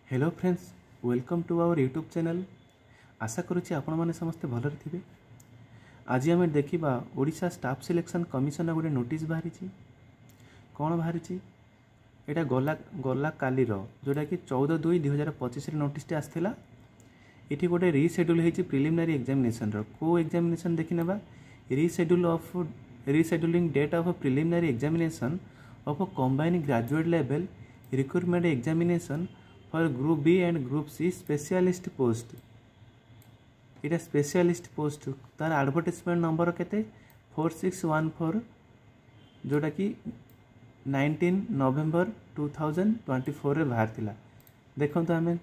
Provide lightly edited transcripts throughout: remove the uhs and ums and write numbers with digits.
Hello friends, welcome to our YouTube channel. आशा करुच्ची आपण मैंने समस्ते भलरे थे। आज आम देखा ओडिशा स्टाफ सिलेक्शन कमिशन गोटे नोटिस बाहरी कौन बाहरी यहाँ गला गला काली जोटा कि 14/2/2025 नोटिस आसाला। ये गोटे रिसेड्यूल होती प्रिलिमिनारी एग्जामिनेशन को एग्जामिनेशन देखी ना rescheduling date of preliminary examination of combined graduate level recruitment examination for group B and group C specialist post. यहाँ स्पेशलिस्ट पोस्ट तार एडवर्टाइजमेंट नंबर केते 4614 जोटा कि 19 नवेम्बर 2024 रे बाहर थिला। देखंतु आमे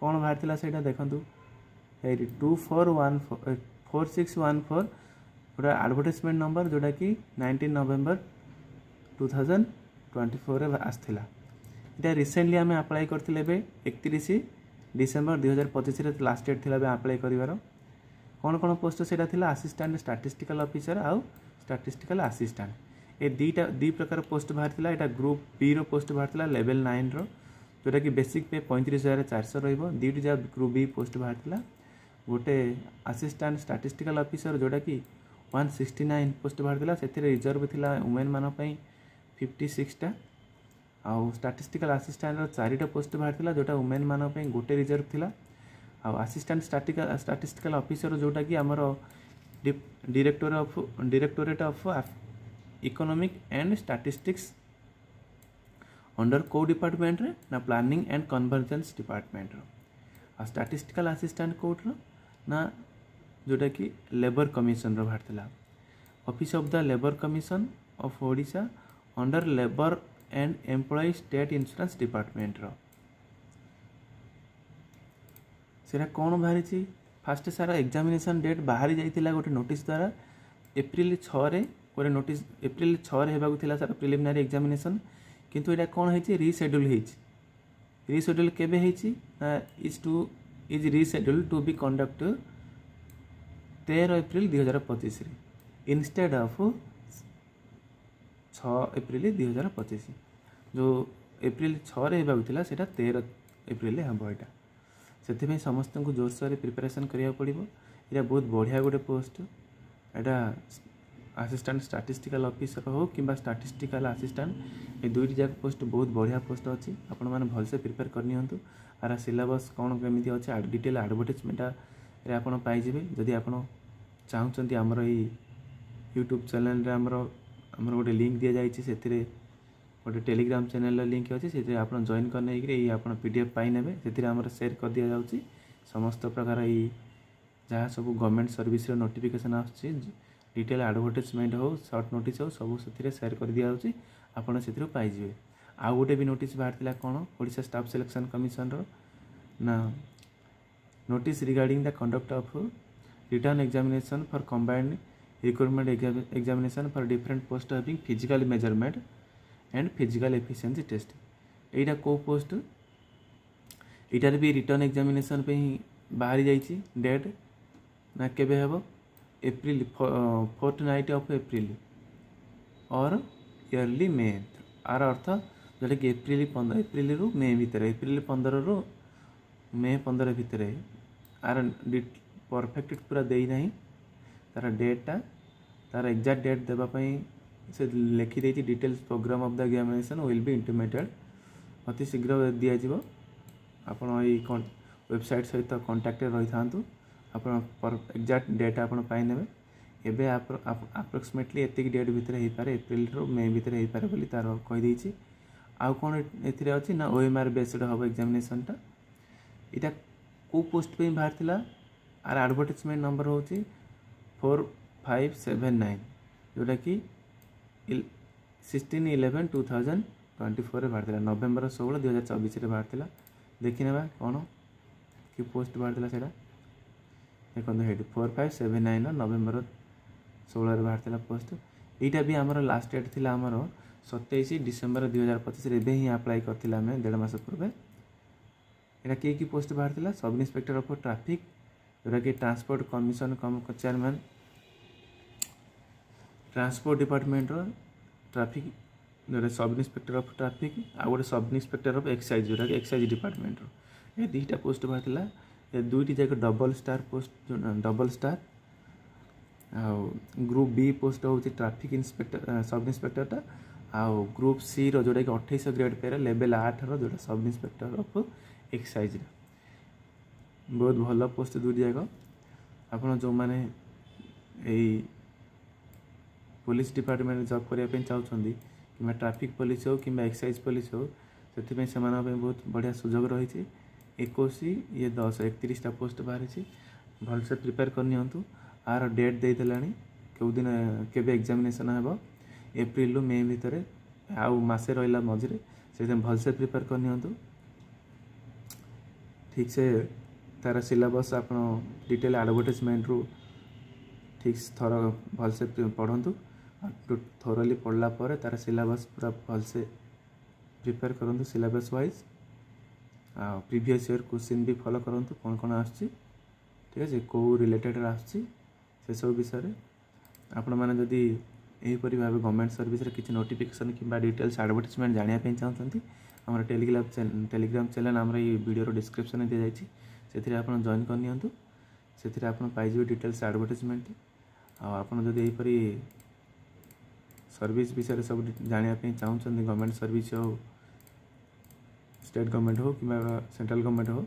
कौन बाहर थिला सेटा देखंतु 4614 पूरा एडवर्टाइजमेंट नंबर जोटा कि 19 नवेम्बर 2024 रे आसथिला। इटा रिसेंटली आम अप्लाई करथिले 31 डिसेम्बर 2025 लास्ट डेट थिला अप्लाई करिवार। कौन कौन पोस्ट सेटा थिला असिस्टेंट स्टैटिस्टिकल ऑफिसर आउ स्टैटिस्टिकल असिस्टेंट। ये दी प्रकार पोस्ट बाहर थिला। एटा ग्रुप बी रो पोस्ट बाहर थिला लेवल 9 रो जोटा कि बेसिक पे 35,400 रहिबो। दीटी जा ग्रुप बी पोस्ट बाहर थिला। गोटे असिस्टेंट स्टैटिस्टिकल ऑफिसर जोटा कि 169 पोस्ट बाहर थिला। सेथिरे रिजर्व थिला वुमेन मान पई 56 टा आउ स्टैटिस्टिकल असिस्टेंट 4टा पोस्ट बाहर थिला जोटा वुमेन मान पई गोटे रिजर्व थिला। आउ असिस्टेंट स्टैटिस्टिकल ऑफिसर जोटा कि हमर directorate of economic and statistics under को डिपार्टमेंट रे ना प्लानिंग एंड कन्वर्जेंस डिपार्टमेंट रो। आ स्टैटिस्टिकल असिस्टेंट कोड रो ना जोटा कि लेबर कमिशन रो बाहर थिला। Office of the labour commission of Odisha under labour and employ state insurance department रो। सेरा कौन बाहरी फास्ट सारा एग्जामिनेशन डेट बाहरी जाइतिला गोटे नोटिस द्वारा एप्रिल 6 रे गोटे नोटिस एप्रिल 6 रे हेबाकु थिला सारा प्रिलिमिनारी एग्जामिनेशन। किंतु एटा कौन होइछि रीशेड्यूल होइछि। रीशेड्यूल केबे होइछि is reschedule to be conduct 13 April 2025 रे इंस्टेड ऑफ 6 एप्रिल 2025। जो एप्रिल 6 रे हेबाकु थिला सेटा 13 एप्रिल हम एटा से समस्त को जोरसोर प्रिपरेशन करिया पड़िबो। एटा बहुत बढ़िया गोटे पोस्ट। एटा असिस्टेंट स्टैटिस्टिकल ऑफिसर हो कि स्टैटिस्टिकल असिस्टेंट ये दुईटी जाक पोस्ट बहुत बढ़िया पोस्ट अच्छी। आपण मैंने भलसे प्रिपेयर करनी हूँ। आर सिलेबस कौन केमी अच्छे डिटेल एडवर्टाइजमेंट आप पाइबे। जदि आप चाहते आमर यूट्यूब चैनल आमर गोटे लिंक दि जाइए गोटे टेलीग्राम चैनल लिंक अच्छे से आप जॉइन करने आप पीडीएफ पाई ने से आमर शेयर कर दि जाऊँगी। समस्त प्रकार ये जहाँ सब गवर्नमेंट सर्विस नोटिफिकेशन आसूँ डिटेल एडवर्टाइजमेंट हो शॉर्ट नोटिस हो सब से शेयर कर दि जाऊँगी। आपड़ से पाइबे। आउ गोटे भी नोटिस बाहर कौन ओडिशा स्टाफ सिलेक्शन कमिशन रो ना notice regarding the conduct of written examination for combined recruitment examination for different post having physical measurement and physical efficiency test. एटा को पोस्ट इटार भी रिटर्न एग्जामिनेशन पे ही बाहरी जाइए डेट ना केबे हेबो एप्रिल फोर्टनाइट ऑफ एप्रिल और इयरली मे। आर अर्थ जोटा कि एप्रिल 15 एप्रिल रु मे भितर एप्रिल 15 रु मे 15 भितर आर परफेक्ट पूरा दे ना तार डेटा तार एग्जैक्ट डेट देवाई से लिखी देती details programme of the examination will be intimated अति शीघ्र दि जाव। आप वेबसाइट सहित कांटेक्ट रही था आप एग्जैक्ट डेट आप पाइने एबे अप्रोक्सीमेटली एतिक डेट भितर हो पारे एप्रिल रु मे भितर हो पारे बोली तार कहीदेछि। आउ कौन एथिरे अछि ना ओएमआर बेस्ड हम एग्जामिनेशन टा। इटा को पोस्ट पे बाहर थिला। आर एडवर्टाइजमेंट नंबर होछि 4579 जोटा कि 16/11/2024 बाहर थिला। नवेम्बर 16 2024 बाहर थिला। देखि नेबा कौन कि पोस्ट बाहर थिला सेटा देखो हेड 4579 नवेम्बर 16 बाहर थिला पोस्ट। यहाँ भी आमर लास्ट डेट थिला आमर 27 डिसेम्बर 2025 रे ही अप्लाई करथिला हमें 1.5 मास पूर्वे। यहाँ कि पोस्ट बाहर थिला सब इन्स्पेक्टर ऑफ ट्रैफिक जोटा कि transport commission chairman transport department रो ट्रैफिक जोटा सब इन्स्पेक्टर ऑफ ट्रैफिक आ गोटे सब इन्स्पेक्टर ऑफ एक्साइज जोटा कि एक्साइज डिपार्टमेंट रो ये दुईटा पोस्ट बाहर ये दुईटी जाक double star post double star group B post हूँ ट्रैफिक इंस्पेक्टर सब इंस्पेक्टरटा आउ ग्रुप सी जोटा कि 28 ग्रेड पे लेवल 8 जोटा सब इंस्पेक्टर ऑफ एक्साइज बहुत भल पोस्ट दुईटी जाक आपड़ जो मैंने यही पुलिस डिपार्टमेंट जॉब करने चाहते कि ट्रैफिक पुलिस हो कि एक्साइज पुलिस हो से बहुत बढ़िया सुजोग रही 21 ये 10 31टा पोस्ट बाहरी भलसे प्रिपेयर करनी आर डेट दे देलानी कौ दिन केबे एग्जामिनेशन हेबो एप्रिल मे भितर आउ मासे रहिला मझिरे से भलसे प्रिपेयर करनी ठीक से तार सिलेबस आप डिटेल एडवर्टाइजमेंट रु ठीक थर भलसे पढ़ु थोरली पढ़ला पर तार सिलेबस पूरा भलसे प्रिपेयर करूँ syllabus wise previous year question भी फॉलो करूँ कौन कौन आसची ठीक है कौ रिलेटेड आसची से सब विषय आपण मैंने जदि यहीपरि भाव गवर्नमेंट सर्विस किसी नोटिफिकेशन कि डिटेल्स एडवर्टाइजमेंट जानापी चाहते आम टेलीग्राम चैनल आम वीडियो डिस्क्रिप्शन दी जाइए से आप जॉइन करनी से आप पाइबे डिटेल्स एडवर्टाइजमेंट आपड़ जदि यहीपरि सर्विस विषय सब जानापी चाहते गवर्नमेंट सर्विस हो स्टेट गवर्नमेंट हो कि सेंट्रल गवर्नमेंट हो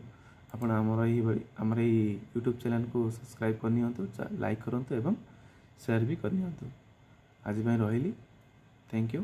आपण आमर यूट्यूब चैनल को सब्सक्राइब करनी लाइक करूँ एवं शेयर भी करनी आज रही थैंक यू।